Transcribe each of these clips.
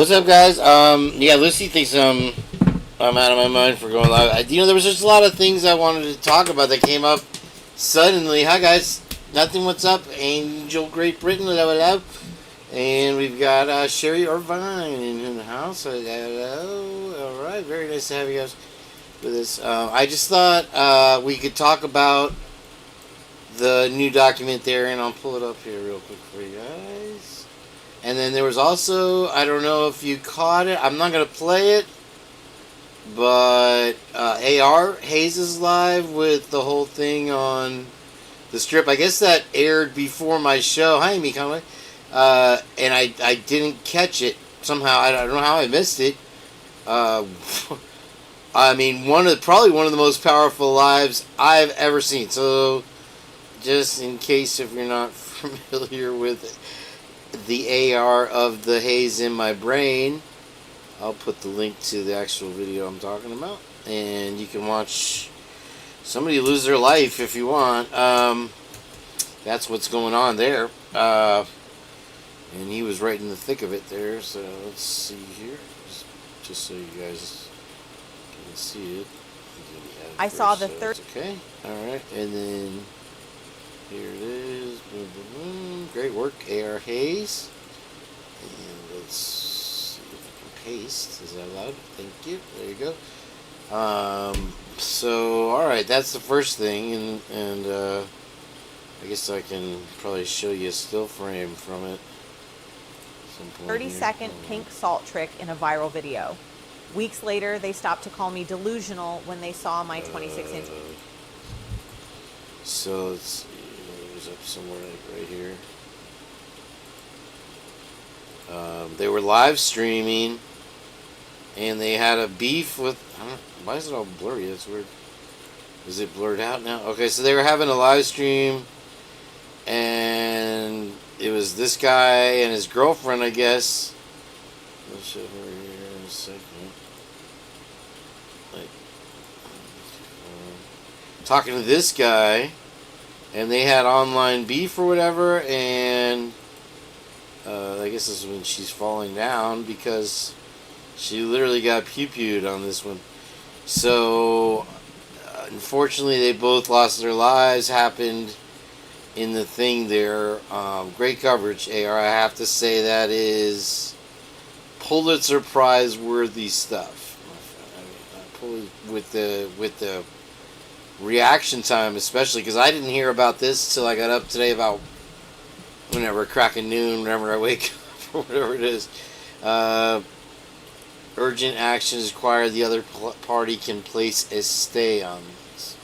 What's up, guys? Yeah, Lucy thinks I'm out of my mind for going live. There was just a lot of things I wanted to talk about that came up suddenly. Hi, guys. Nothing. What's up? Angel, Great Britain. Hello. And we've got Sherry Irvine in the house. Hello. All right. Very nice to have you guys with us. I just thought we could talk about the new document there, and I'll pull it up here real quick for you guys. And then there was also, I don't know if you caught it, I'm not going to play it, but AR, Hayes is live with the whole thing on the strip. I guess that aired before my show. Hi, Amy Conway. And I didn't catch it somehow. I don't know how I missed it. I mean, probably one of the most powerful lives I've ever seen. So, just in case if you're not familiar with it, the AR of the Haze in my brain, I'll put the link to the actual video I'm talking about, and you can watch somebody lose their life if you want. That's what's going on there, and he was right in the thick of it there. So let's see here, just so you guys can see it. I saw the third. Okay, all right, and then here it is. Boom, boom, boom. Great work, AR Hayes. And let's see if I can paste. Is that allowed? Thank you. There you go. So, alright, that's the first thing, and I guess I can probably show you a still frame from it. 30-second pink salt trick in a viral video. Weeks later, they stopped to call me delusional when they saw my 26-inch. So let's see, it was up somewhere like right here. They were live streaming, and they had a beef with. Why is it all blurry? That's weird. Is it blurred out now? Okay, so they were having a live stream, and it was this guy and his girlfriend, I guess. I'll show her here in a second. Talking to this guy, and they had online beef or whatever, and I guess this is when she's falling down because she literally got pew-pewed on this one. So, unfortunately, they both lost their lives. Happened in the thing there. Great coverage, AR. I have to say that is Pulitzer Prize worthy stuff. I mean, with the reaction time, especially because I didn't hear about this till I got up today about whenever cracking noon, whenever I wake up or whatever it is. Urgent action is required. The other party can place a stay on this.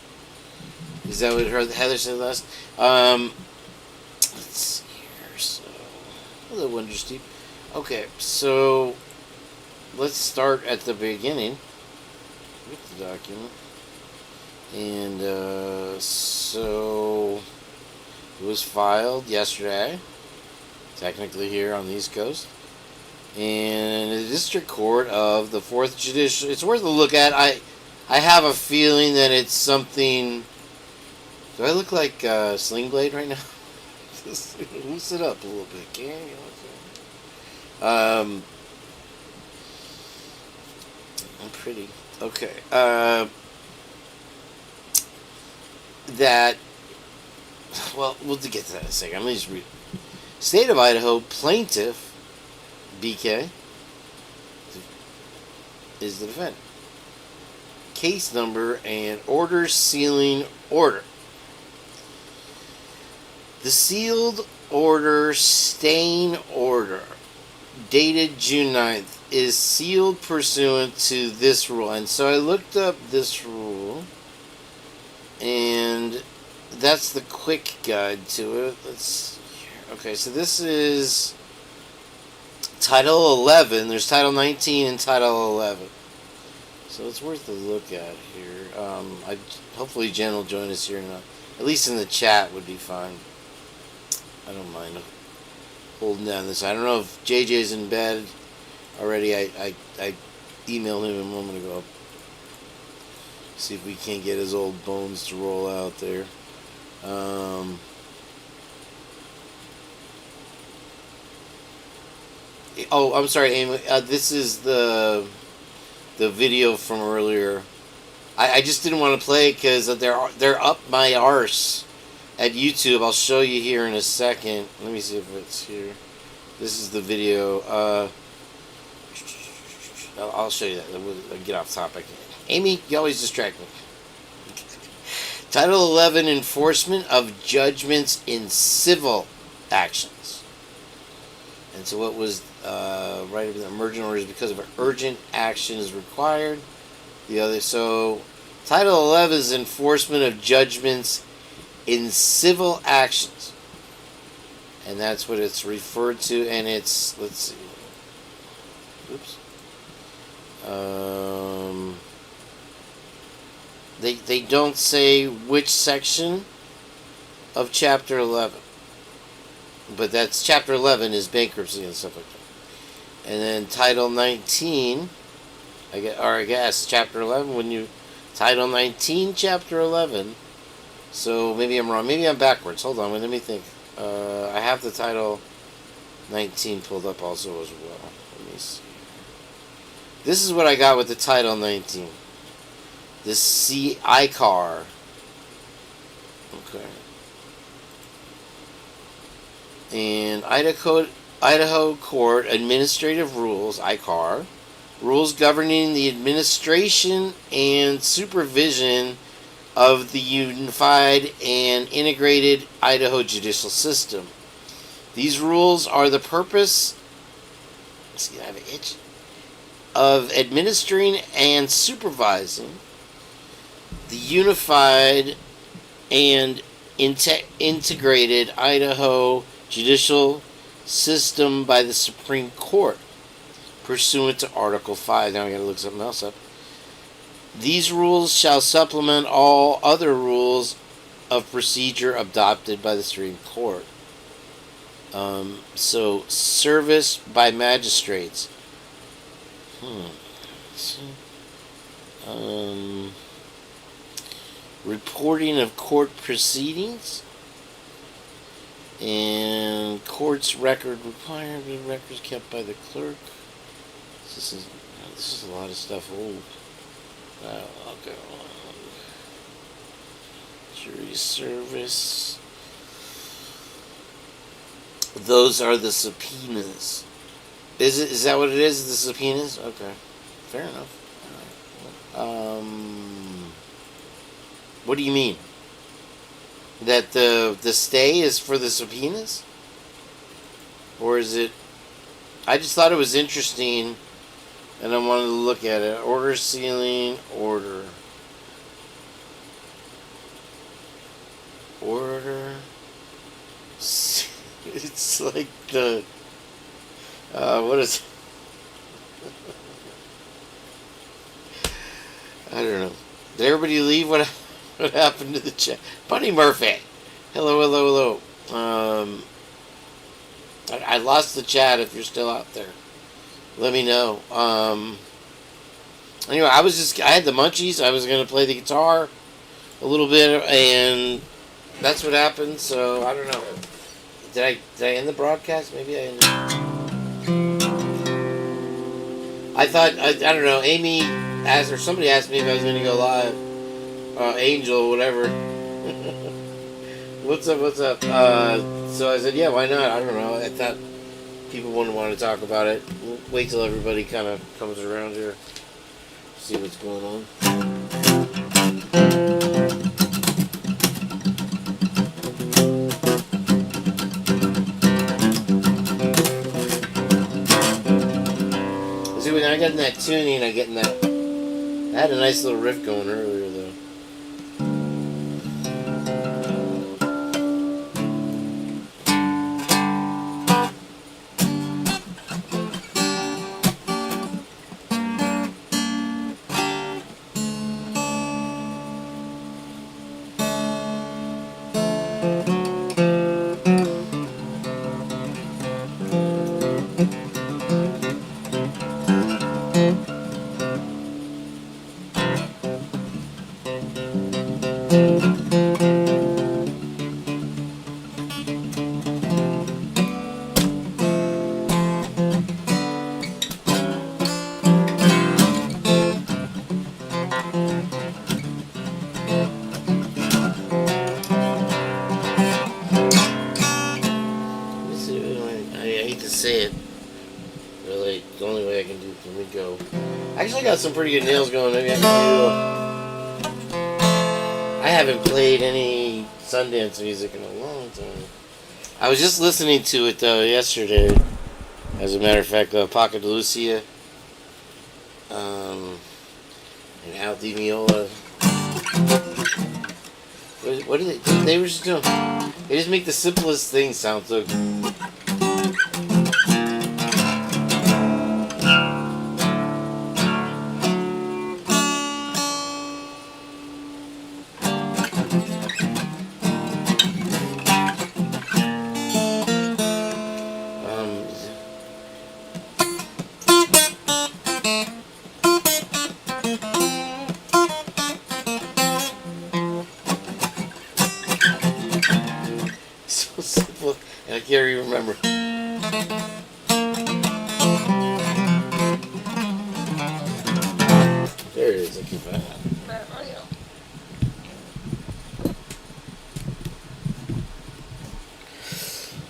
Is that what Heather said last? Let's see here. So, hello, Wonder Steve. Okay, so let's start at the beginning with the document. And so it was filed yesterday, technically here on the East Coast, in the District Court of the 4th Judicial. It's worth a look at. I have a feeling that it's something. Do I look like Sling Blade right now? Just loose it up a little bit, can you? I'm pretty. Okay. That, well, we'll get to that in a second. Let me just read. State of Idaho plaintiff, BK, is the defendant. Case number and order sealing order. The sealed order staying order, dated June 9th, is sealed pursuant to this rule. And so I looked up this rule. And that's the quick guide to it. Let's see here. Okay, so this is Title 11. There's Title 19 and Title 11. So it's worth a look at here. Hopefully Jen will join us here. At least in the chat would be fine. I don't mind holding down this. I don't know if JJ's in bed already. I emailed him a moment ago. See if we can't get his old bones to roll out there. Oh, I'm sorry, Amy. This is the video from earlier. I just didn't want to play it because they're up my arse at YouTube. I'll show you here in a second. Let me see if it's here. This is the video. I'll show you that. We'll get off topic. Amy, you always distract me. Title 11, Enforcement of Judgments in Civil Actions. And so what was right over the emergent orders because of urgent action is required. So Title 11 is Enforcement of Judgments in Civil Actions. And that's what it's referred to. And it's, let's see. Oops. They don't say which section of Chapter 11. But that's Chapter 11 is bankruptcy and stuff like that. And then Title 19, I guess Chapter 11, Title 19, Chapter 11. So maybe I'm wrong. Maybe I'm backwards. Hold on, let me think. I have the Title 19 pulled up also as well. Let me see. This is what I got with the Title 19. This ICAR. Okay. And Idaho Court Administrative Rules, ICAR, rules governing the administration and supervision of the unified and integrated Idaho judicial system. These rules are the purpose, see, I have an itch, of administering and supervising the unified and integrated Idaho judicial system by the Supreme Court, pursuant to Article 5. Now I gotta look something else up. These rules shall supplement all other rules of procedure adopted by the Supreme Court. So, service by magistrates. Reporting of court proceedings. And court's record requirement, records kept by the clerk. This is a lot of stuff. Okay. Jury service. Those are the subpoenas. Is that what it is? The subpoenas? Okay. Fair enough. All right. What do you mean? That the stay is for the subpoenas? Or is it... I just thought it was interesting and I wanted to look at it. Order sealing order. Order. It's like the... what is it? I don't know. Did everybody leave? What happened to the chat? Bunny Murphy. Hello. I lost the chat. If you're still out there, let me know. Anyway, I had the munchies. I was going to play the guitar a little bit, and that's what happened. So, I don't know. Did I end the broadcast? Maybe I ended. I thought, I don't know, Amy asked, or somebody asked me if I was going to go live. Angel, whatever. What's up? So I said, yeah, why not? I don't know. I thought people wouldn't want to talk about it. We'll wait till everybody kind of comes around here. See what's going on. See, when I got in that tuning, I had a nice little riff going earlier, though. Some pretty good nails going. Maybe I can do. I haven't played any Sundance music in a long time. I was just listening to it though yesterday. As a matter of fact, Paca de Lucia, and Al Di Meola. What did they were just doing? They just make the simplest things sound so good. I can't even remember. There it is. I can find it.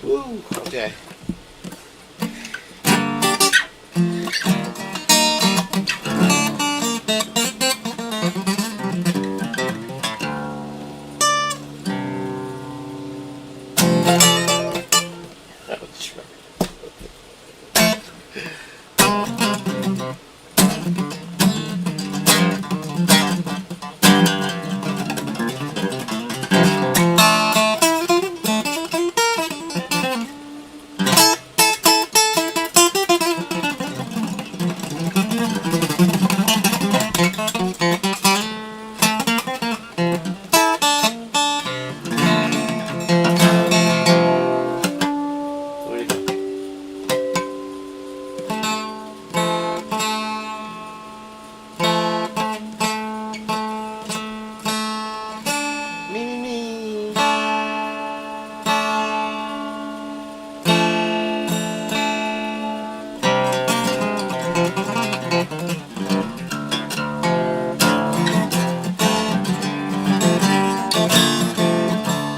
Woo. Okay.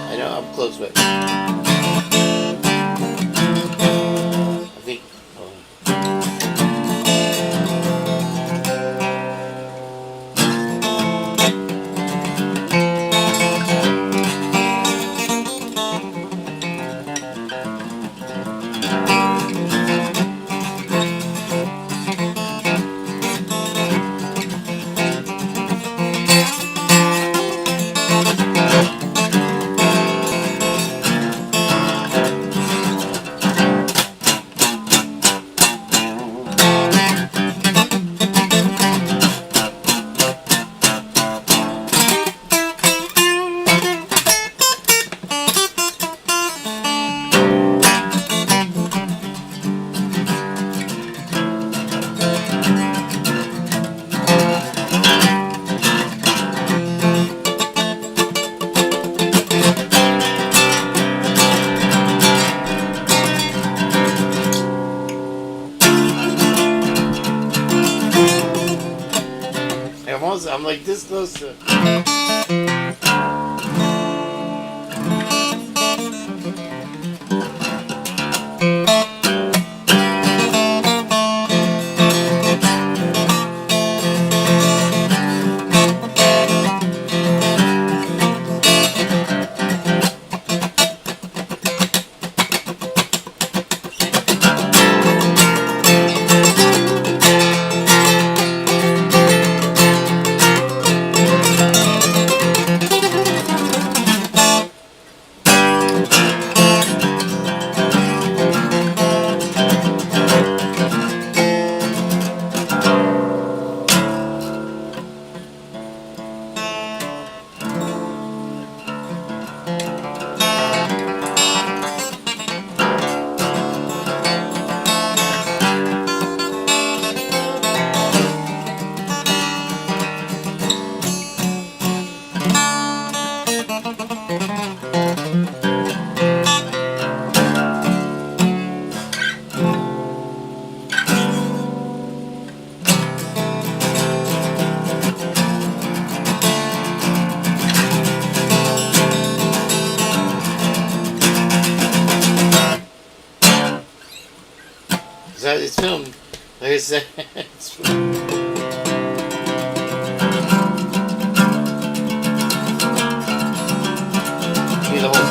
I know I'm close, but I think. Hold I'm like this close to. It's filmed. Like I said, it's filmed. Give me the whole.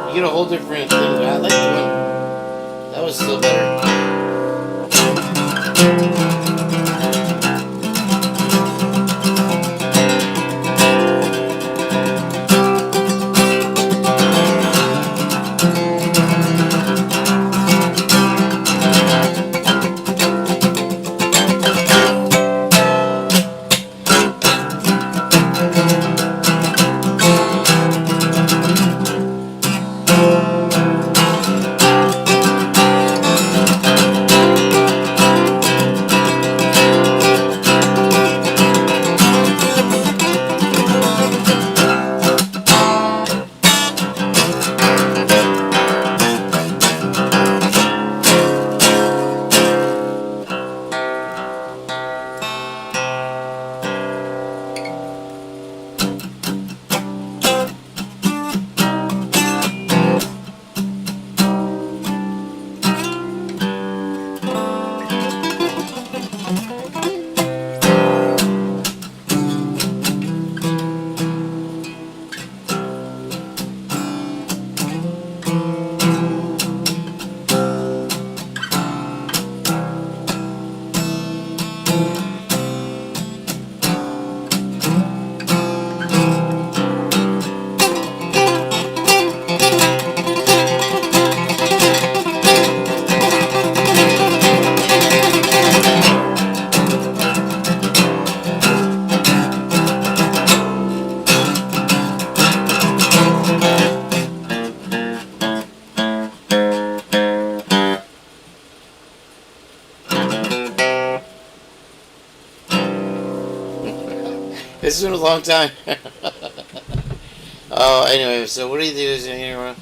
You get a whole different thing. I like the one. That was still better. It's been a long time. Oh, anyway, so what do you do?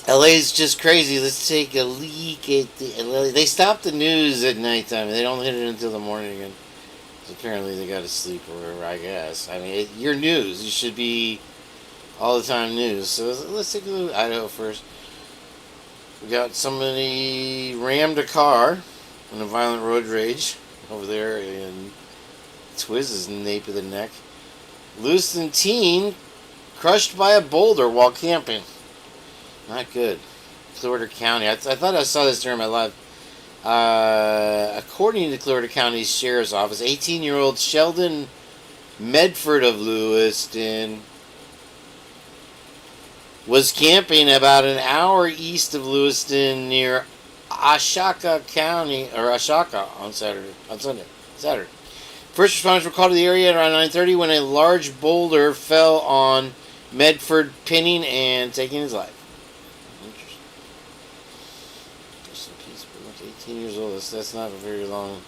LA's just crazy. Let's take a leak at the. They stop the news at nighttime. They don't hit it until the morning again. So apparently they got to sleep or whatever, I guess. I mean, your news. You should be all the time news. So let's take a look at Idaho first. We got somebody rammed a car in a violent road rage over there in Twiz's nape of the neck. Lewiston teen crushed by a boulder while camping. Not good. Clearwater County. I thought I saw this during my life. According to Clearwater County's Sheriff's Office, 18-year-old Sheldon Medford of Lewiston was camping about an hour east of Lewiston near Ashaka County, or Ashaka on Sunday. First responders were called to the area at around 9:30 when a large boulder fell on Medford, pinning and taking his life. Interesting. Just in peace, pretty much 18 years old. That's not a very long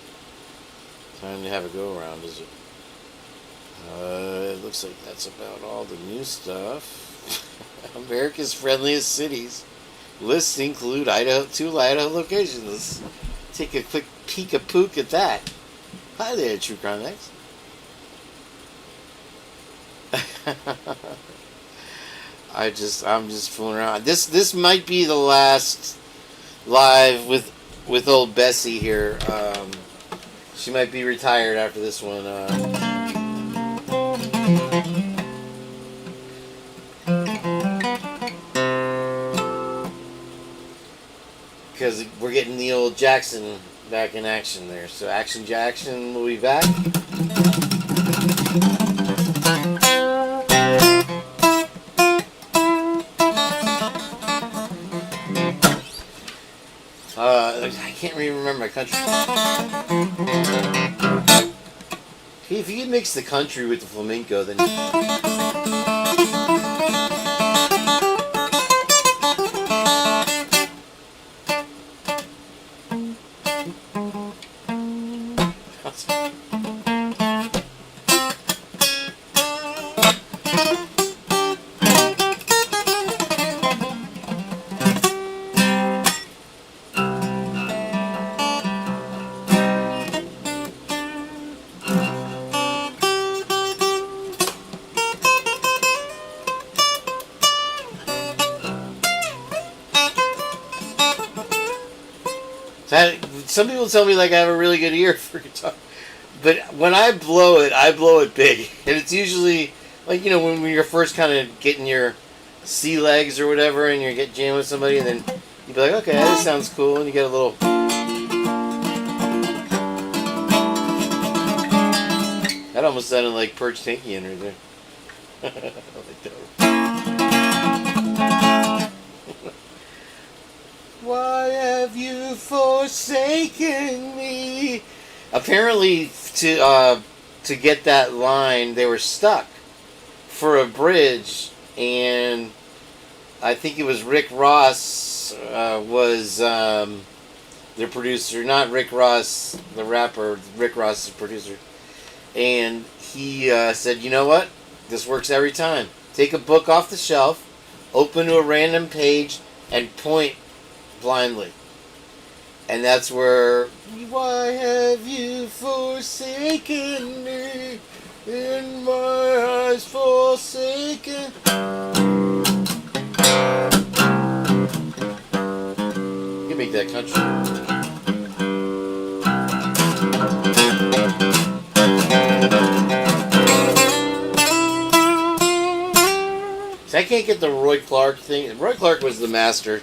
time to have a go around, is it? It looks like that's about all the new stuff. America's friendliest cities. Lists include two Idaho locations. Let's take a quick peek-a-pook at that. Hi there, True Crime X. I'm just fooling around. This might be the last live with old Bessie here. She might be retired after this one. Because we're getting the old Jackson back in action there. So Action Jackson will be back. I can't even remember my country. If you can mix the country with the flamenco, then... Some people tell me like I have a really good ear for guitar, but when I blow it big, and it's usually like, you know, when you're first kind of getting your sea legs or whatever, and you get jamming with somebody, and then you be like, okay, this sounds cool, and you get a little. That almost sounded like Perch Tankian right there. Why have you forsaken me? Apparently, to get that line, they were stuck for a bridge, and I think it was Rick Ross was their producer, not Rick Ross, the rapper. Rick Ross is the producer, and he said, "You know what? This works every time. Take a book off the shelf, open to a random page, and point blindly." And that's where, why have you forsaken me, in my eyes forsaken. You can make that country. See, I can't get the Roy Clark thing. Roy Clark was the master.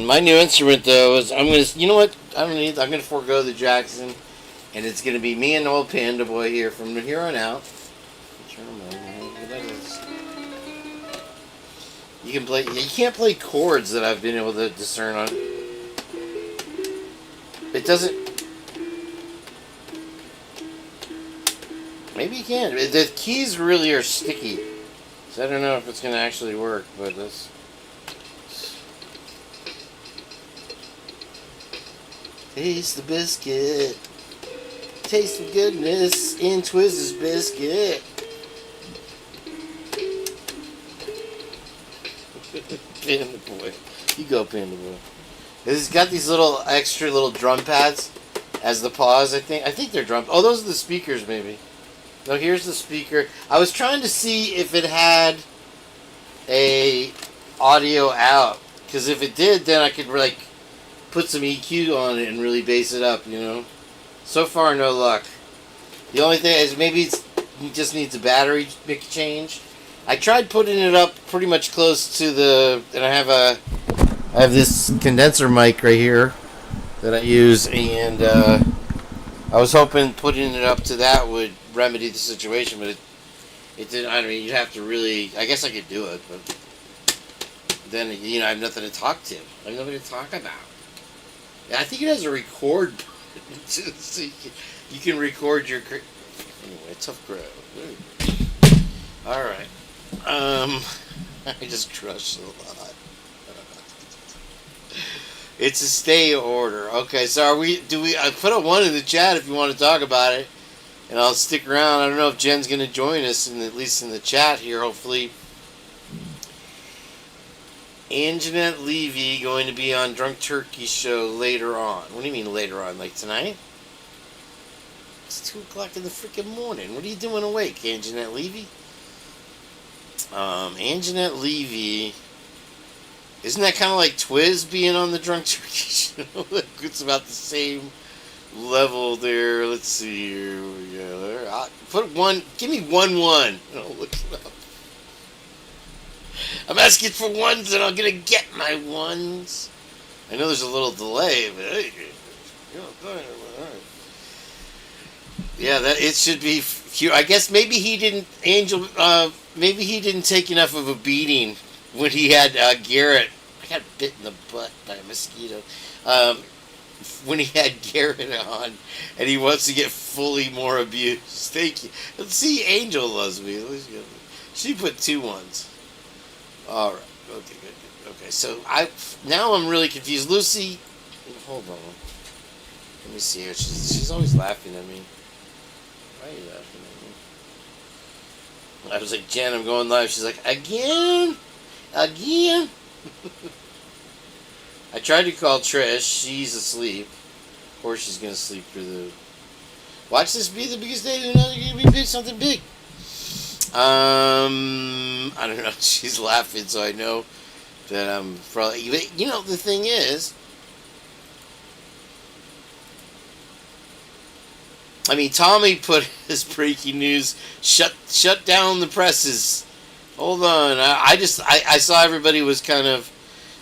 My new instrument though is you know what? I'm gonna forego the Jackson, and it's gonna be me and old Panda Boy here from here on out. You can play. You can't play chords that I've been able to discern on. It doesn't. Maybe you can. The keys really are sticky, so I don't know if it's gonna actually work. But that's. Taste the biscuit. Taste of goodness in Twizzler's biscuit. Panda boy. You go, Panda boy. It's got these little extra little drum pads as the pause, I think. I think they're drum. Oh, those are the speakers, maybe. No, here's the speaker. I was trying to see if it had a audio out. Because if it did, then I could, like, put some EQ on it and really bass it up, you know? So far, no luck. The only thing is maybe it just needs a battery change. I tried putting it up pretty much close to the... And I have this condenser mic right here that I use, and I was hoping putting it up to that would remedy the situation, but it didn't. I mean, you'd have to really... I guess I could do it, but then, you know, I have nothing to talk to. I have nothing to talk about. I think it has a record button, so you can record your... Anyway, tough crowd. Alright. I just crushed a lot. It's a stay order. Okay, so I put a 1 in the chat if you want to talk about it. And I'll stick around. I don't know if Jen's going to join us, at least in the chat here, hopefully. Anjanette Levy going to be on Drunk Turkey show later on. What do you mean later on? Like tonight? It's 2 o'clock in the freaking morning. What are you doing awake, Anjanette Levy? Anjanette Levy... Isn't that kind of like Twiz being on the Drunk Turkey show? It's about the same level there. Let's see here. We go there. Put 1. Give me 1-1. I'll look it up. I'm asking for 1s and I'm going to get my 1s. I know there's a little delay, but hey, yeah, that it should be. I guess maybe he didn't maybe he didn't take enough of a beating when he had Garrett. I got bit in the butt by a mosquito. When he had Garrett on, and he wants to get fully more abused. Thank you. Let's see, Angel loves me. She put 2 1s. All right. Okay. Good. Okay. So now I'm really confused. Lucy, hold on. Let me see her. She's always laughing at me. Why are you laughing at me? I was like, Jen, I'm going live. She's like, again. I tried to call Trish. She's asleep. Of course, she's gonna sleep through the. Watch this be the biggest day. You know, you're gonna be big, something big. I don't know. She's laughing, so I know that I'm probably. You know, the thing is, I mean, Tommy put his breaking news. Shut down the presses. Hold on. I saw everybody was kind of.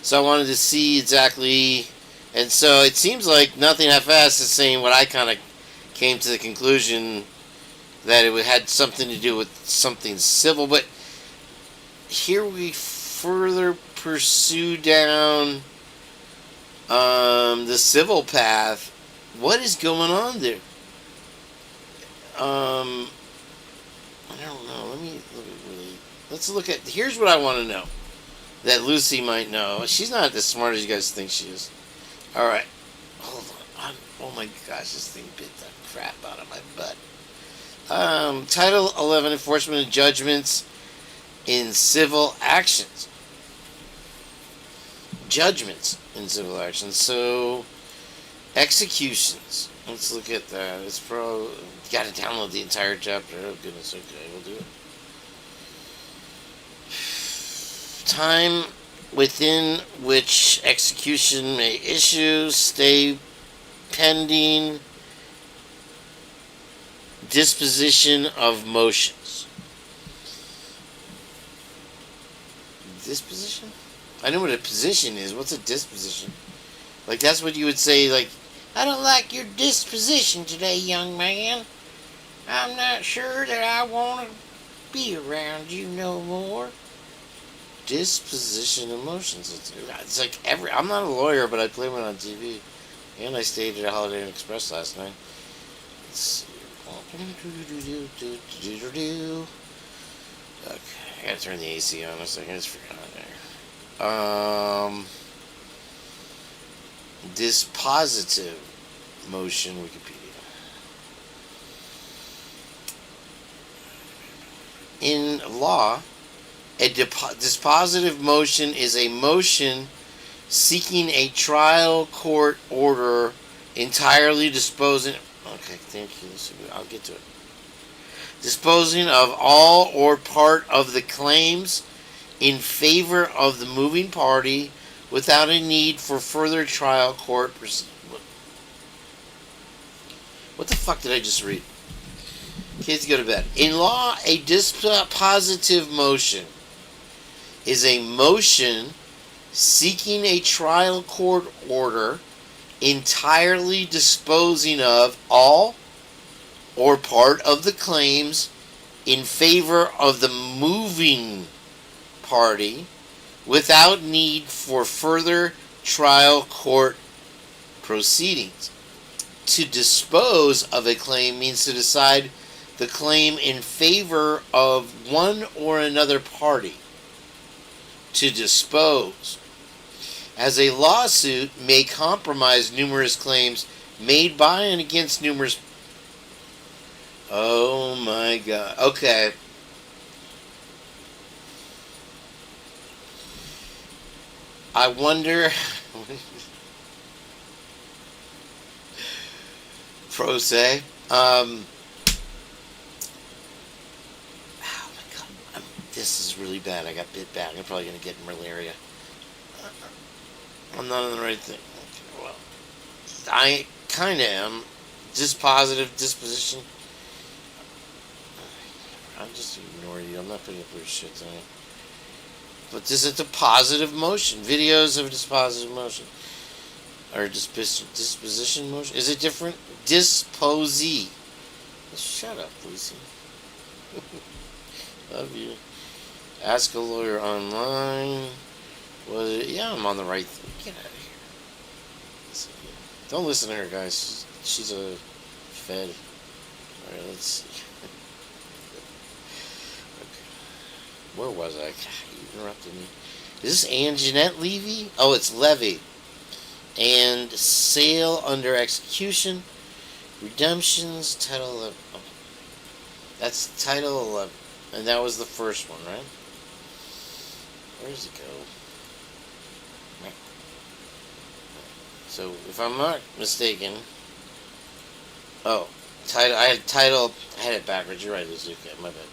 So I wanted to see exactly. And so it seems like Nothing Half-Assed is saying what I kind of came to the conclusion that it had something to do with something civil. But here we further pursue down the civil path. What is going on there? I don't know. Let's look at. Here's what I want to know that Lucy might know. She's not as smart as you guys think she is. All right, hold on. Oh my gosh, this thing bit the crap out of my butt. Title 11: Enforcement of Judgments in Civil Actions. Judgments in civil actions. So, executions. Let's look at that. It's probably got to download the entire chapter. Oh goodness. Okay, we'll do it. Time within which execution may issue, stay pending, disposition of motions. Disposition? I know what a position is. What's a disposition? Like, that's what you would say, like, I don't like your disposition today, young man. I'm not sure that I want to be around you no more. Disposition of motions. It's like I'm not a lawyer, but I play one on TV. And I stayed at a Holiday Inn Express last night. Let's see. Okay, I gotta turn the AC on a second. It's freaking on there. Dispositive motion, Wikipedia. In law, a dispositive motion is a motion seeking a trial court order entirely disposing. Okay, thank you. I'll get to it. Disposing of all or part of the claims in favor of the moving party without a need for further trial court proceedings. What the fuck did I just read? Kids, go to bed. In law, a dispositive motion is a motion seeking a trial court order entirely disposing of all or part of the claims in favor of the moving party without need for further trial court proceedings. To dispose of a claim means to decide the claim in favor of one or another party. To dispose. As a lawsuit may compromise numerous claims made by and against numerous. Oh my god. Okay. I wonder. Pro se. Oh my god. This is really bad. I got bit bad. I'm probably going to get malaria. I'm not on the right thing. Okay, well, I kind of am. Dispositive disposition. I'm just ignoring you. I'm not putting up your shit tonight. But this is a positive motion. Videos of dispositive motion. Or disposition motion. Is it different? Disposee. Shut up, Lucy. Love you. Ask a lawyer online. Was it? Yeah, I'm on the right thing. Get out of here. Don't listen to her, guys. She's a fed. Alright, let's see. Okay. Where was I? God, you interrupted me. Is this Ann Jeanette Levy? Oh, it's Levy. And sale under execution. Redemptions, Title 11. Oh. That's Title 11. And that was the first one, right? Where does it go? So, if I'm not mistaken... Oh, title. I had it backwards. You're right, Lucy. Okay, my bad.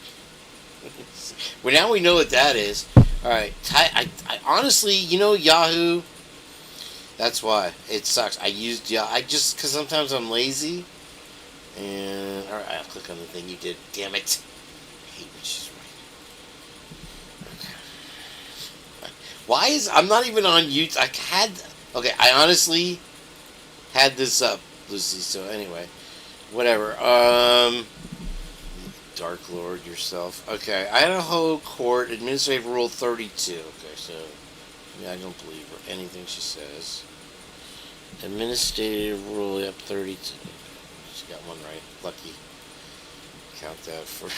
Well, now we know what that is. Alright, I honestly, Yahoo... That's why. It sucks. I used Yahoo. Because sometimes I'm lazy. And, alright, I'll click on the thing you did. Damn it. I hate when she's right. Okay. Why is... I'm not even on YouTube. Okay, I honestly had this up, Lucy, so anyway. Whatever. Dark Lord yourself. Okay, Idaho Court Administrative Rule 32. Okay, so I don't believe her, anything she says. Administrative Rule, yep, 32. She got one right. Lucky. Count that for...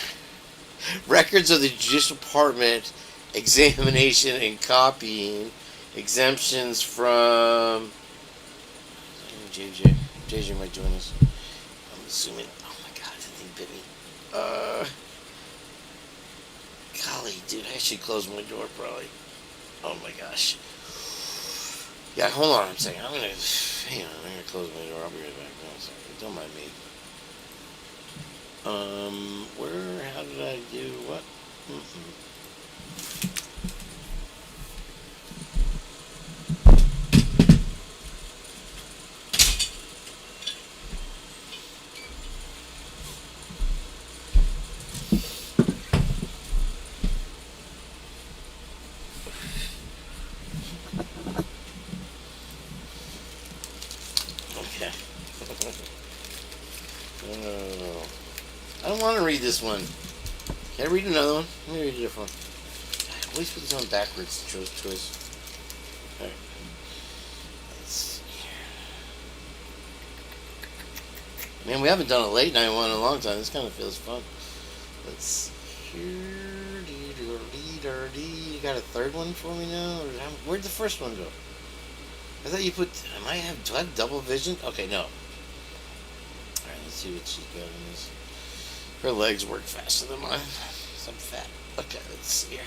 Records of the Judicial Department, examination and copying. Exemptions from JJ might join us. I'm assuming. Oh my god, that thing bit me. Golly, dude, I should close my door probably. Oh my gosh. Yeah, hold on. I'm saying I'm gonna close my door. I'll be right back. No, sorry, don't mind me. How did I do what? I don't want to read this one. Can I read another one? Let me read a different one. I always put this one backwards. Choice. Alright. Let's see here. Man, we haven't done a late night one in a long time. This kind of feels fun. Let's see here. You got a third one for me now? Or where'd the first one go? I thought you put... do I have double vision? Okay, no. Alright, let's see what she's got in this. Her legs work faster than mine. because I'm fat. Okay, let's see here.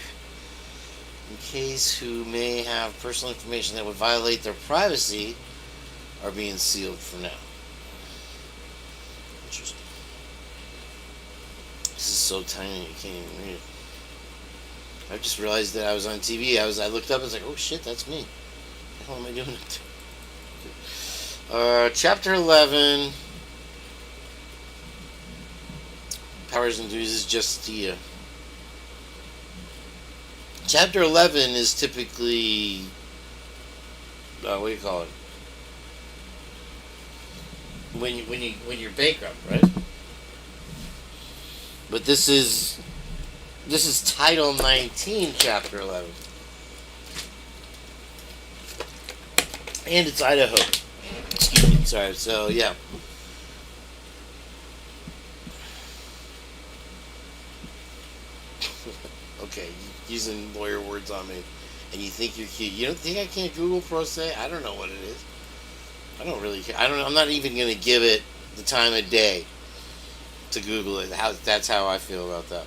In case who may have personal information that would violate their privacy are being sealed for now. Interesting. This is so tiny you can't even read it. I just realized that I was on TV. I looked up and was like, oh shit, that's me. What the hell am I doing it? Chapter 11. Powers and duties is Justia. Chapter 11 is typically, what do you call it? When you're bankrupt, right? But this is Title 19, Chapter 11, and it's Idaho. Excuse me. Sorry. So yeah. Okay, using lawyer words on me, and you think you're cute. You don't think I can't Google pro se? I don't know what it is. I don't really care. I'm not even going to give it the time of day to Google it. That's how I feel about that.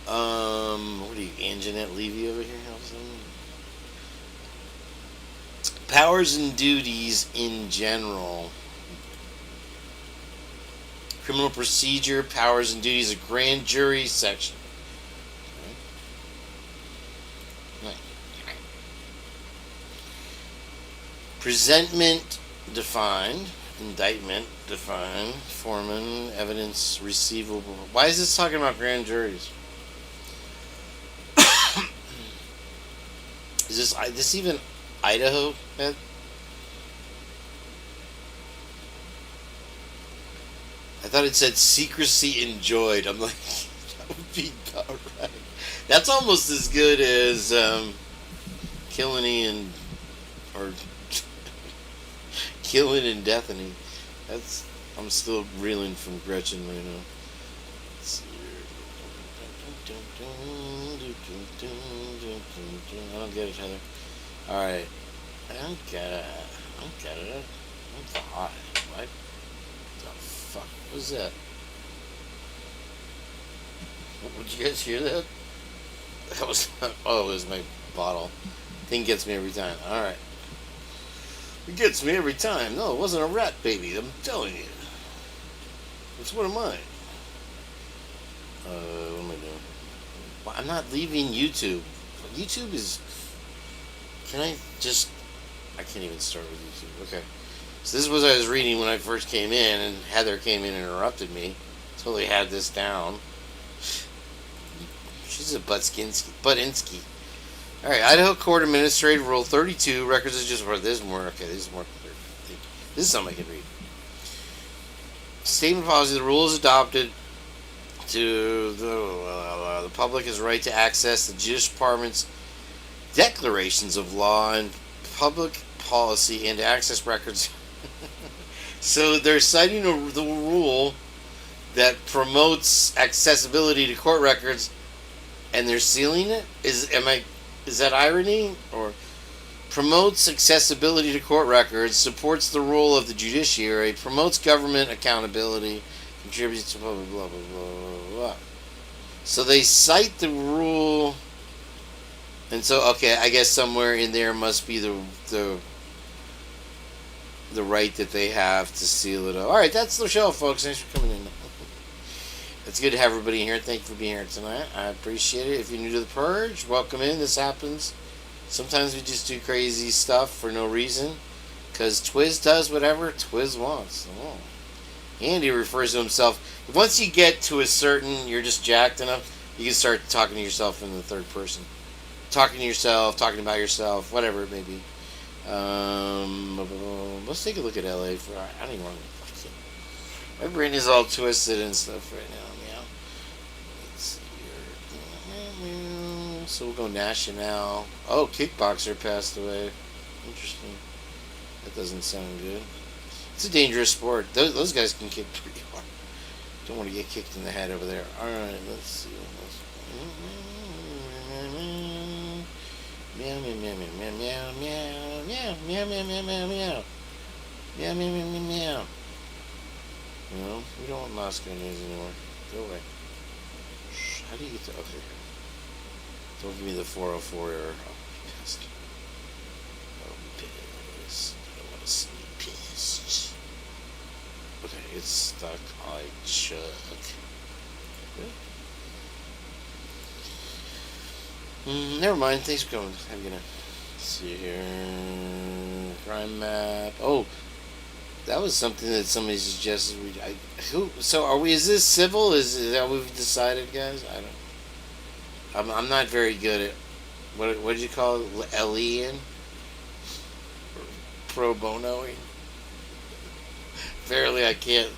What are you, Anjanette Levy over here? Powers and duties in general. Criminal procedure, powers and duties, a grand jury section. Presentment defined, indictment defined, foreman, evidence receivable. Why is this talking about grand juries? Is this even Idaho, man? I thought it said secrecy enjoyed. I'm like, that would be about right. That's almost as good as killing and or killing and deathening. I'm still reeling from Gretchen right now. Let's see here. I don't get it, Heather. Alright. I don't get it. I'm hot. What the fuck was that? Did you guys hear that? That was not, oh, it was my bottle. Thing gets me every time. Alright. It gets me every time. No, it wasn't a rat baby. I'm telling you. It's one of mine. What am I doing? Well, I'm not leaving YouTube. YouTube is... I can't even start with YouTube. Okay. So this is what I was reading when I first came in, and Heather came in and interrupted me. Totally had this down. She's a Buttinsky. Alright, Idaho Court Administrative Rule 32. Records is just... This is more... Okay, this is more... This is something I can read. Statement policy. The rule is adopted to... The public has right to access the Judicial Department's declarations of law and public policy and to access records. So they're citing the rule that promotes accessibility to court records, and they're sealing it. Is that irony? Or promotes accessibility to court records, supports the role of the judiciary, promotes government accountability, contributes to blah blah blah blah blah blah. So they cite the rule. And so, okay, I guess somewhere in there must be the right that they have to seal it up. All right, that's the show, folks. Thanks for coming in. It's good to have everybody here. Thank you for being here tonight. I appreciate it. If you're new to the Purge, welcome in. This happens. Sometimes we just do crazy stuff for no reason, because Twiz does whatever Twiz wants. Oh. Andy refers to himself. Once you get to a certain, you're just jacked enough, you can start talking to yourself in the third person. Talking to yourself, talking about yourself, whatever it may be. Let's take a look at LA for... I don't even want to... My brain is all twisted and stuff right now. Meow. Let's see here. So we'll go National. Oh, Kickboxer passed away. Interesting. That doesn't sound good. It's a dangerous sport. Those guys can kick pretty hard. Don't want to get kicked in the head over there. Alright, let's see. Meow, meow, meow, meow, meow, meow, meow, meow, meow, meow, meow, meow. Meow, meow, meow, meow, meow. No, we don't want Moscow news anymore. Go away. How do you get to... Okay. Don't give me the 404 error. I'll be pissed. I'll be pissed. I don't want to see me pissed. Okay, it's stuck. I chuck. Never mind. Thanks for coming. Have a good night. See here. Crime map. Oh, that was something that somebody suggested. So are we? Is this civil? Is that what we've decided, guys? I don't. I'm not very good at what did you call it? LEing? Pro bonoing? Apparently, I can't.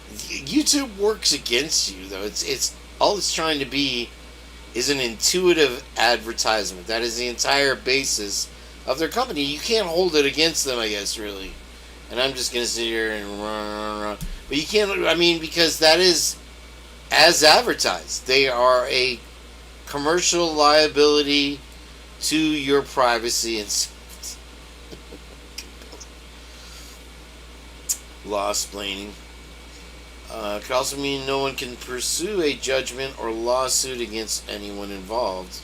YouTube works against you, though. It's all it's trying to be is an intuitive advertisement. That is the entire basis of their company. You can't hold it against them, I guess, really. And I'm just gonna sit here and run. But you can't. I mean, because that is as advertised. They are a commercial liability to your privacy and safety. Law splaining. Could also mean no one can pursue a judgment or lawsuit against anyone involved.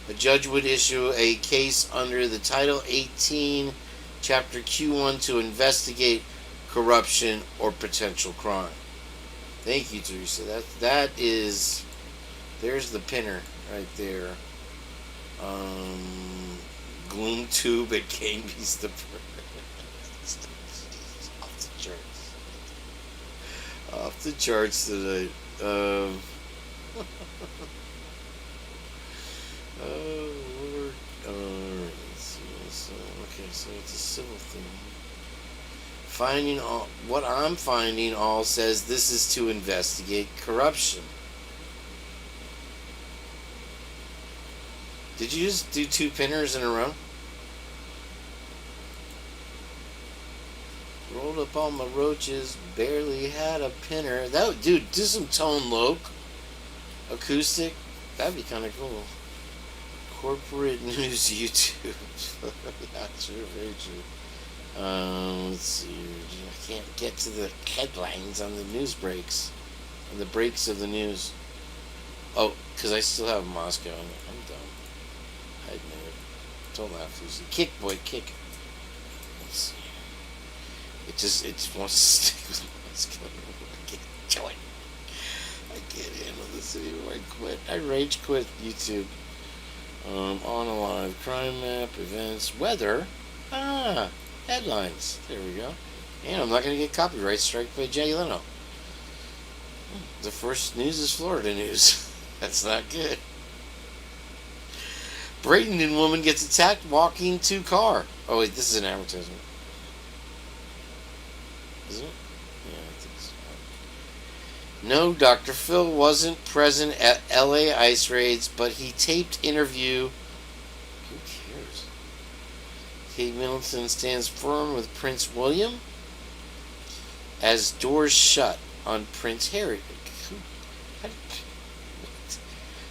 Okay. A judge would issue a case under the Title 18, Chapter Q1 to investigate corruption or potential crime. Thank you, Teresa. That is... There's the pinner right there. Gloom tube at Gamby's the off the charts. Off the charts tonight. Oh Lord. Alright, let's see. So it's a civil thing. What I'm finding all says this is to investigate corruption. Did you just do 2 pinners in a row? Rolled up all my roaches, barely had a pinner. Dude, do some tone loc, acoustic. That'd be kind of cool. Corporate news YouTube. Yeah, true, very true. Let's see. I can't get to the headlines on the news breaks, on the breaks of the news. Oh, because I still have Moscow. I'm dumb. I admit it. Don't laugh, Lucy. Kick, boy, kick. Let's see. It just wants to stick with Moscow. I can't join. I can't handle this anymore. I quit. I rage quit YouTube. On a live crime map, events, weather. Headlines. There we go. And I'm not going to get copyright strike by Jay Leno. The first news is Florida news. That's not good. Bradenton woman gets attacked walking to car. Oh wait, this is an advertisement. Is it? Yeah, I think so. No, Dr. Phil wasn't present at LA ice raids, but he taped interview. Who cares? Kate Middleton stands firm with Prince William as doors shut on Prince Harry.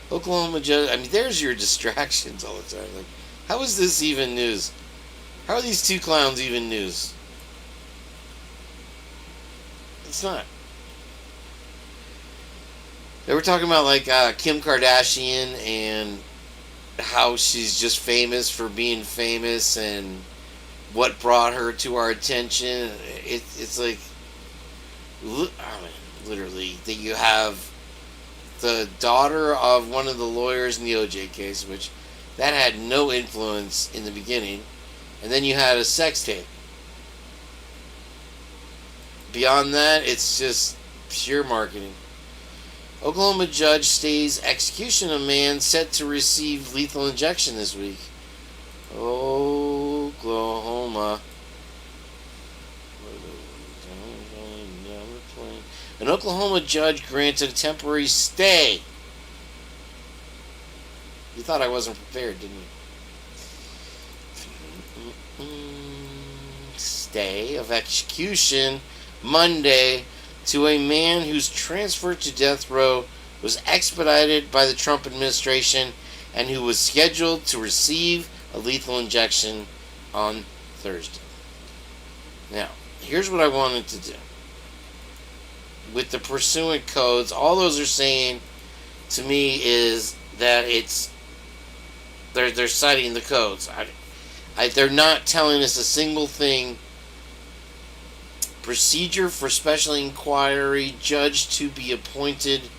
Oklahoma judge. I mean, there's your distractions all the time. Like, how is this even news? How are these 2 clowns even news? It's not. They were talking about like Kim Kardashian and how she's just famous for being famous and what brought her to our attention. It's like, I mean, literally, that you have the daughter of one of the lawyers in the OJ case, which that had no influence in the beginning, and then you had a sex tape. Beyond that, it's just pure marketing. Oklahoma judge stays execution of man set to receive lethal injection this week. Oklahoma. An Oklahoma judge granted a temporary stay. You thought I wasn't prepared, didn't you? Stay of execution Monday to a man whose transfer to death row was expedited by the Trump administration and who was scheduled to receive a lethal injection on Thursday. Now, here's what I wanted to do. With the pursuant codes, all those are saying to me is that they're citing the codes. They're not telling us a single thing. Procedure for special inquiry judge to be appointed.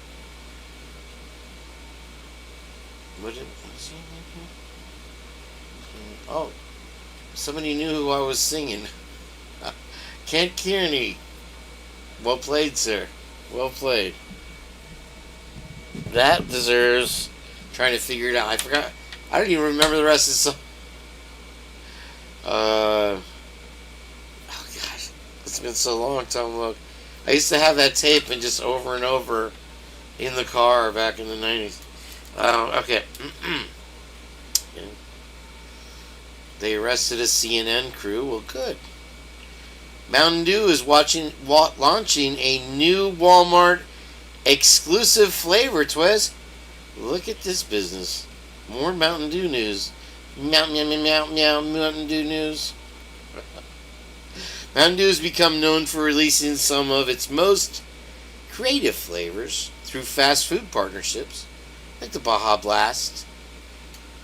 Oh, somebody knew who I was singing. Kent Kearney. Well played, sir. Well played. That deserves trying to figure it out. I forgot. I don't even remember the rest of the song. Oh gosh, it's been so long. Look, I used to have that tape and just over and over in the car back in the 90s. Okay. They arrested a CNN crew. Well, good. Mountain Dew is launching a new Walmart exclusive flavor twist. Look at this business. More Mountain Dew news. Mountain Dew news. Mountain Dew has become known for releasing some of its most creative flavors through fast food partnerships, like the Baja Blast,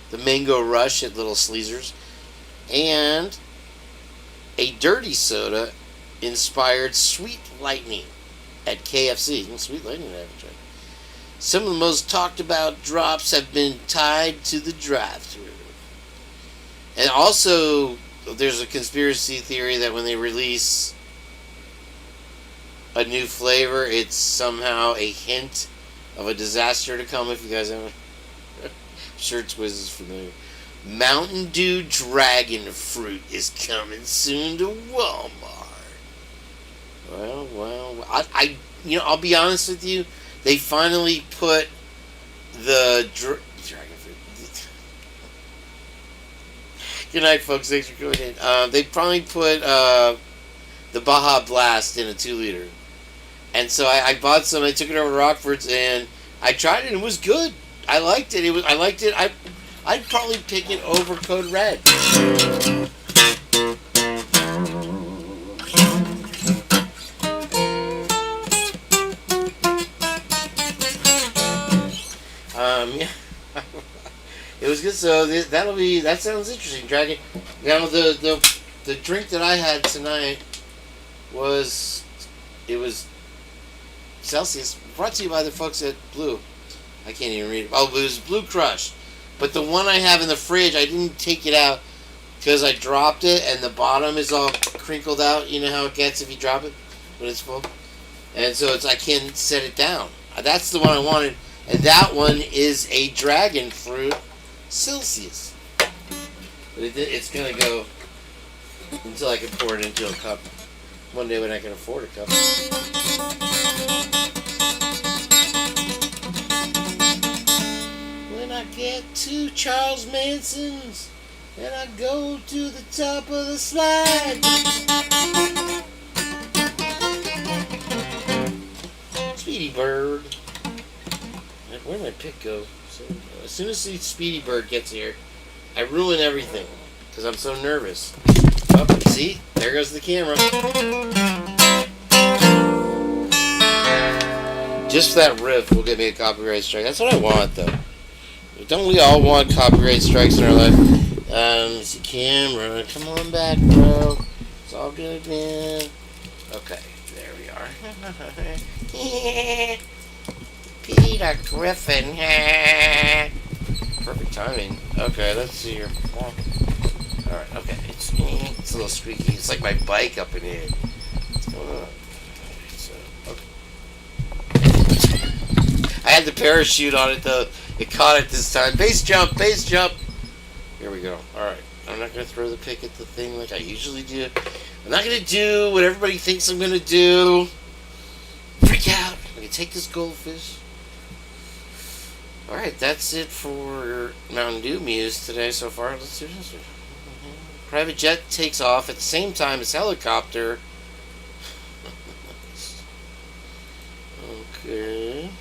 the Mango Rush at Little Sleezer's, and a dirty soda inspired Sweet Lightning at KFC. Sweet Lightning, I haven't tried. Some of the most talked about drops have been tied to the drive-thru. And also, there's a conspiracy theory that when they release a new flavor, it's somehow a hint of a disaster to come. If you guys haven't, I'm sure Twiz is familiar. Mountain Dew Dragon Fruit is coming soon to Walmart. Well, I'll be honest with you. They finally put the Dragon Fruit. Good night, folks. Thanks for coming in. They finally put the Baja Blast in a 2-liter. And so I bought some. I took it over to Rockford's and I tried it and it was good. I liked it. I liked it. I'd probably pick it over Code Red. Yeah. It was good. So that sounds interesting, Dragon. Now the drink that I had tonight was Celsius, brought to you by the folks at Blue. I can't even read it. Oh, it was Blue Crush. But the one I have in the fridge, I didn't take it out because I dropped it and the bottom is all crinkled out. You know how it gets if you drop it when it's full? And so I can't set it down. That's the one I wanted. And that one is a dragon fruit Celsius. But it's going to go until I can pour it into a cup. One day when I can afford a cup. When I get to Charles Manson's and I go to the top of the slide. Speedy Bird. Where'd my pick go? So, as soon as the Speedy Bird gets here, I ruin everything because I'm so nervous. Oh, see? There goes the camera. Just that riff will get me a copyright strike. That's what I want, though. Don't we all want copyright strikes in our life? It's the camera. Come on back, bro. It's all good, man. Okay, there we are. Peter Griffin. Perfect timing. Okay, let's see here. Alright, okay. It's a little squeaky. It's like my bike up in here. What's going on? I had the parachute on it, though. It caught it this time. Base jump, base jump. Here we go. Alright. I'm not going to throw the pick at the thing like I usually do. I'm not going to do what everybody thinks I'm going to do. Freak out. I'm going to take this goldfish. Alright, that's it for Mountain Dew Muse today so far. Let's do this one. Private jet takes off at the same time as helicopter. Okay.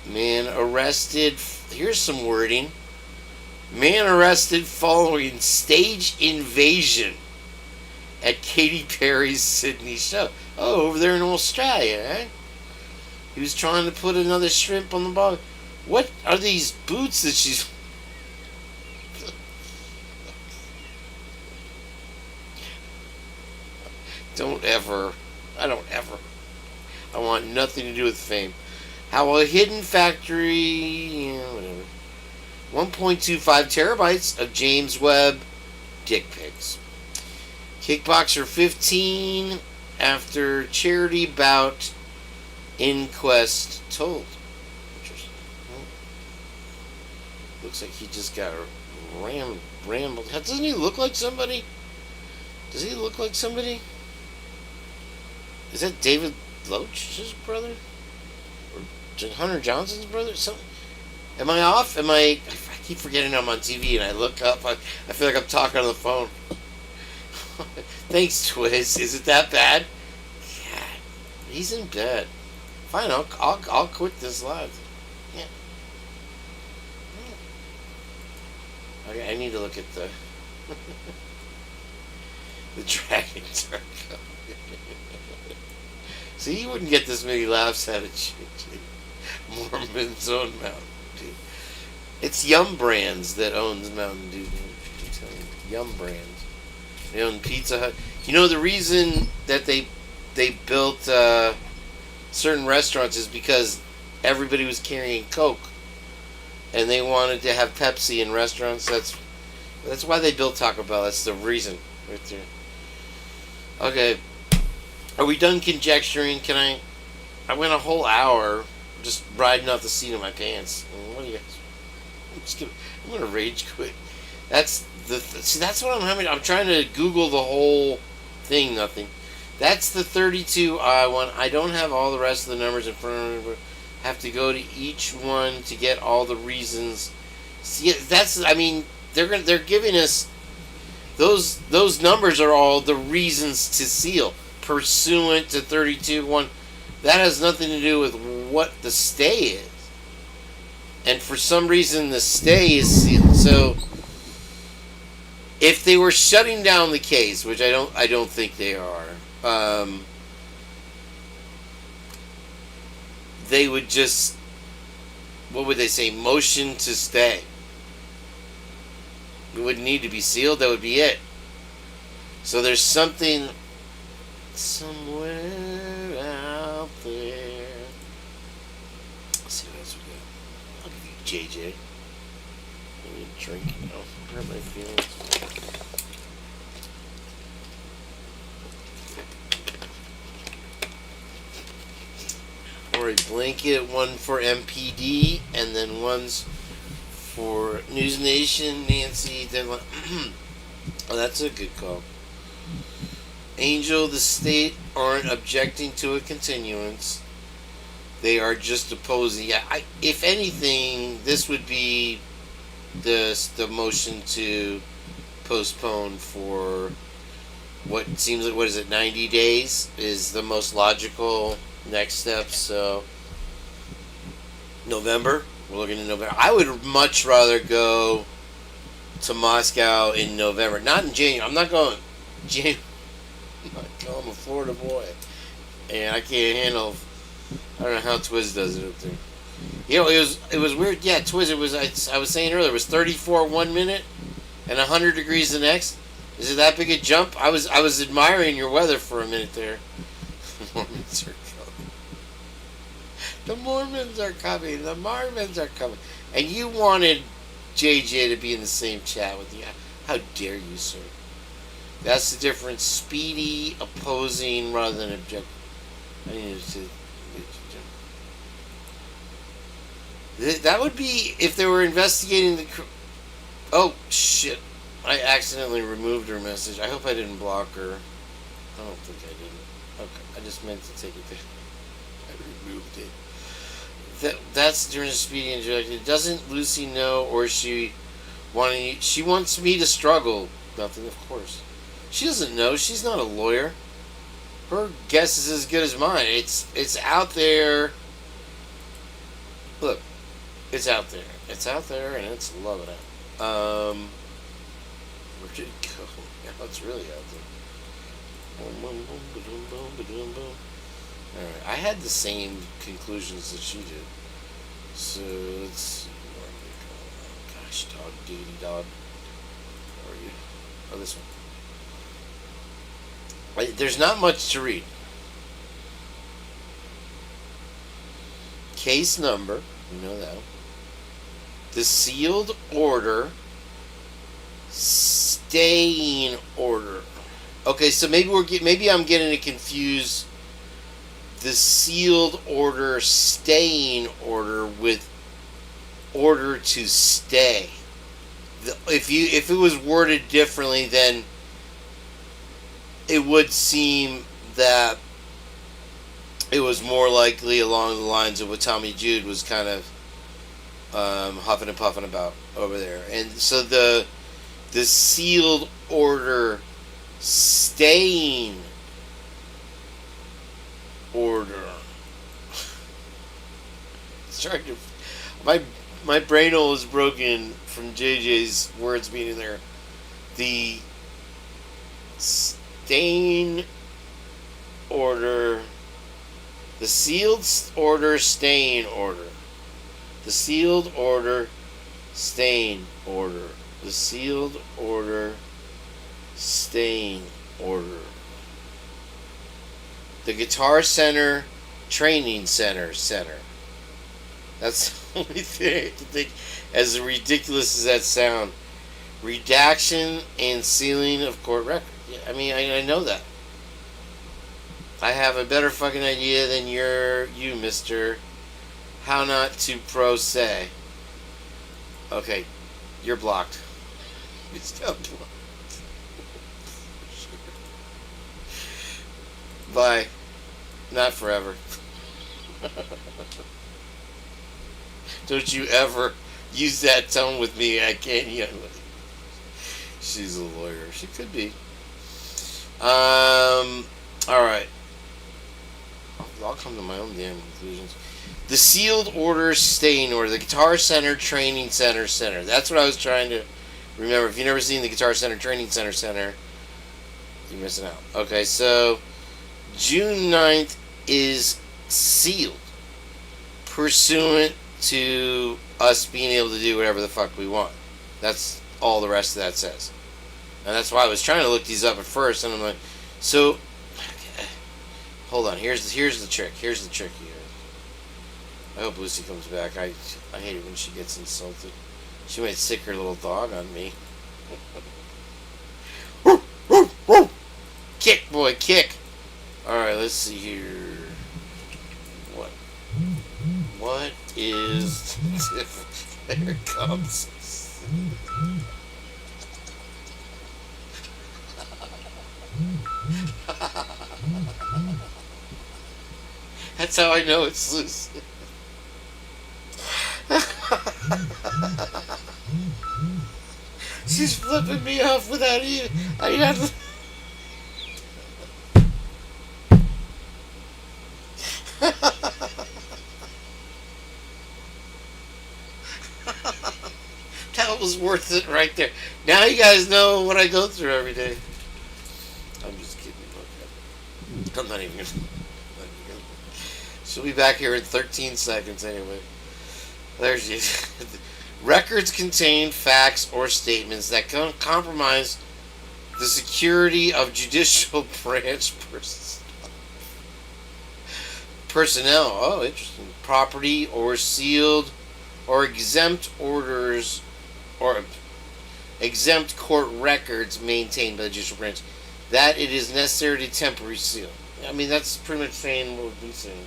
Man arrested. Here's some wording. Man arrested following stage invasion at Katy Perry's Sydney show. Oh, over there in Australia, eh? He was trying to put another shrimp on the bottom. What are these boots that she's... Don't ever. I don't ever. I want nothing to do with fame. How a hidden factory... Yeah, whatever. 1.25 terabytes of James Webb dick pics. Kickboxer 15 after charity bout inquest told. Interesting. Looks like he just got rambled. Doesn't he look like somebody? Does he look like somebody? Is that David Loach's brother? Or Hunter Johnson's brother? Something? Am I off? I keep forgetting I'm on TV and I look up. I feel like I'm talking on the phone. Thanks, Twiz. Is it that bad? God, he's in bed. Fine, I'll quit this live. Yeah. Okay, I need to look at the the Dragon Turco. See, you wouldn't get this many laughs out of shit. Mormon's own Mountain Dew. It's Yum Brands that owns Mountain Dew. I'm telling you, Yum Brands. They own Pizza Hut. You know, the reason that they built certain restaurants is because everybody was carrying Coke, and they wanted to have Pepsi in restaurants. That's why they built Taco Bell. That's the reason, right there. Okay, are we done conjecturing? I went a whole hour just riding off the seat of my pants. What do you guys? I'm gonna rage quit. See, that's what I'm having. I'm trying to Google the whole thing. Nothing. That's the 32 I want. I don't have all the rest of the numbers in front of me. But have to go to each one to get all the reasons. See, that's. I mean, they're giving us those numbers are all the reasons to seal pursuant to 32-1. That has nothing to do with what the stay is. And for some reason, the stay is sealed. So, if they were shutting down the case, which I don't think they are, they would just, what would they say? Motion to stay. It wouldn't need to be sealed. That would be it. So there's something somewhere out there. Let's see what else we got. I'll give you JJ. I need a drink, you know. Hurt my feelings. Or a blanket, one for MPD, and then one's for News Nation, Nancy. Then oh, that's a good call. Angel, the state aren't objecting to a continuance. They are just opposing. Yeah, if anything, this would be the motion to postpone for what seems like, what is it, 90 days is the most logical next step. So November, we're looking at November. I would much rather go to Moscow in November, not in January. I'm not going January. I'm a Florida boy, and I can't handle. I don't know how Twiz does it up there. You know, it was weird. Yeah, Twiz. It was. I was saying earlier. It was 34 1 minute, and 100 degrees the next. Is it that big a jump? I was admiring your weather for a minute there. Mormons are coming. The Mormons are coming. The Mormons are coming. And you wanted JJ to be in the same chat with you. How dare you, sir? That's the difference. Speedy, opposing, rather than objecting. I needed to. That would be if they were investigating the. Oh shit! I accidentally removed her message. I hope I didn't block her. I don't think I didn't. Okay, I just meant to take it there. I removed it. That's the difference. Speedy and objecting. Doesn't Lucy know, or she wants me to struggle? Nothing, of course. She doesn't know. She's not a lawyer. Her guess is as good as mine. It's out there. Look, it's out there. It's out there, and it's loving it. Where did it go? Now it's really out there. Boom, boom, boom, boom, boom, boom, boom. Alright, I had the same conclusions that she did. So let's see. Gosh, dog, diggity dog. Where are you? Oh, this one. There's not much to read. Case number, we know that. The sealed order, staying order. Okay, so maybe I'm getting it confused. The sealed order, staying order with order to stay. If it was worded differently, then it would seem that it was more likely along the lines of what Tommy Jude was kind of huffing and puffing about over there. And so the sealed order, staying order. Sorry, my brain hole is broken from JJ's words being in there. The staying order, the sealed order, staying order, the sealed order, staying order, the sealed order, staying order. The Guitar Center Training Center. That's the only thing I can think, as ridiculous as that sound. Redaction and sealing of court record. Yeah, I mean, I know that. I have a better fucking idea than you, mister. How not to pro se. Okay, you're blocked. It's now blocked. Bye. Not forever. Don't you ever use that tone with me. I can't. She's a lawyer. She could be. All right. I'll come to my own damn conclusions. The sealed order, staying order. The Guitar Center Training Center. That's what I was trying to remember. If you've never seen the Guitar Center Training Center, you're missing out. Okay, so June 9th is sealed, pursuant to us being able to do whatever the fuck we want. That's all the rest of that says. And that's why I was trying to look these up at first, and I'm like, so, okay, hold on, here's the trick here. I hope Lucy comes back. I hate it when she gets insulted. She might sick her little dog on me. Kick, boy, kick. Alright, let's see here. What is the difference? There it comes. That's how I know it's loose. She's flipping me off without even. I have to. That was worth it right there. Now you guys know what I go through every day. I'm just kidding. Okay. I'm not even gonna. She'll be back here in 13 seconds anyway. There she is. Records contain facts or statements that can compromise the security of judicial branch personnel. Oh, interesting. Property or sealed or exempt orders or exempt court records maintained by the judicial branch, that it is necessary to temporarily seal. I mean, that's pretty much saying what we've been saying.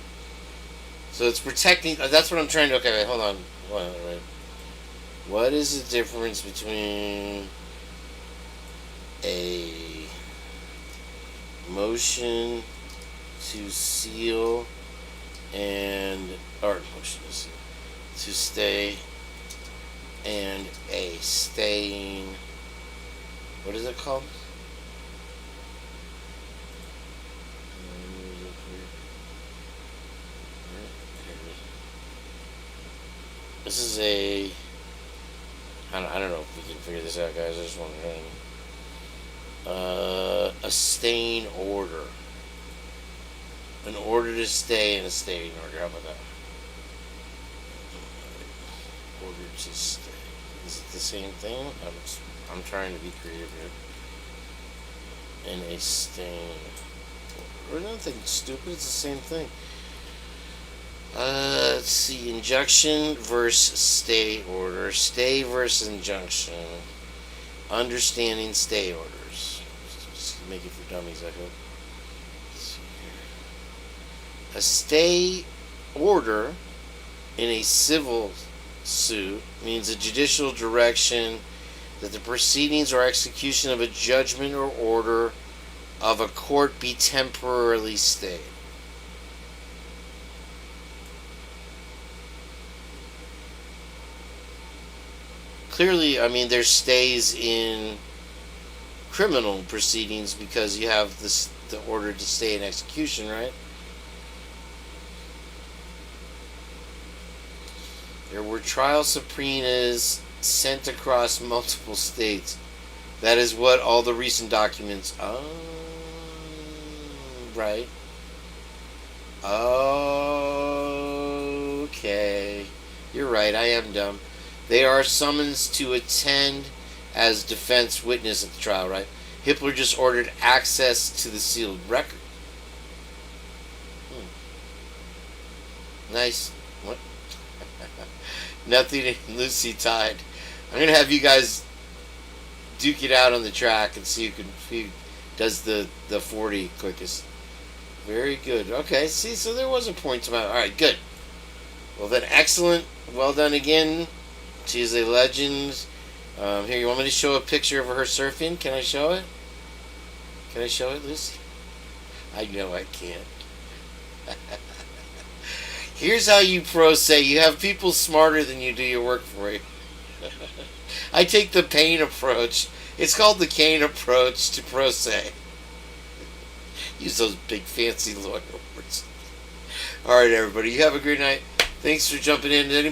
So it's protecting. That's what I'm trying to. Okay, wait, hold on. Wait. What is the difference between a motion to seal and motion to stay and a staying? What is it called? This is a. I don't know if we can figure this out, guys. I just want to know. A staying order. An order to stay and a staying order. How about that? Order to stay. Is it the same thing? I'm trying to be creative here. And a staying order. Nothing stupid. It's the same thing. Let's see. Injunction versus stay order. Stay versus injunction. Understanding stay orders. Just make it for dummies, I hope. Let's see here. A stay order in a civil suit means a judicial direction that the proceedings or execution of a judgment or order of a court be temporarily stayed. Clearly, I mean, there's stays in criminal proceedings because you have the order to stay in execution, right? There were trial subpoenas sent across multiple states. That is what all the recent documents. Oh, right. Okay. You're right, I am dumb. They are summons to attend as defense witness at the trial, right? Hitler just ordered access to the sealed record. Nice. What? Nothing in Lucy tied. I'm going to have you guys duke it out on the track and see who does the 40 quickest. Very good. Okay, see, so there was a point to my... Alright, good. Well then, excellent. Well done again. She is a legend. Here, you want me to show a picture of her surfing? Can I show it? Can I show it, Lucy? I know I can't. Here's how you pros say. You have people smarter than you do your work for you. I take the pain approach. It's called the cane approach to pro se. Use those big fancy lawyer words. Alright, everybody. You have a great night. Thanks for jumping in. Anybody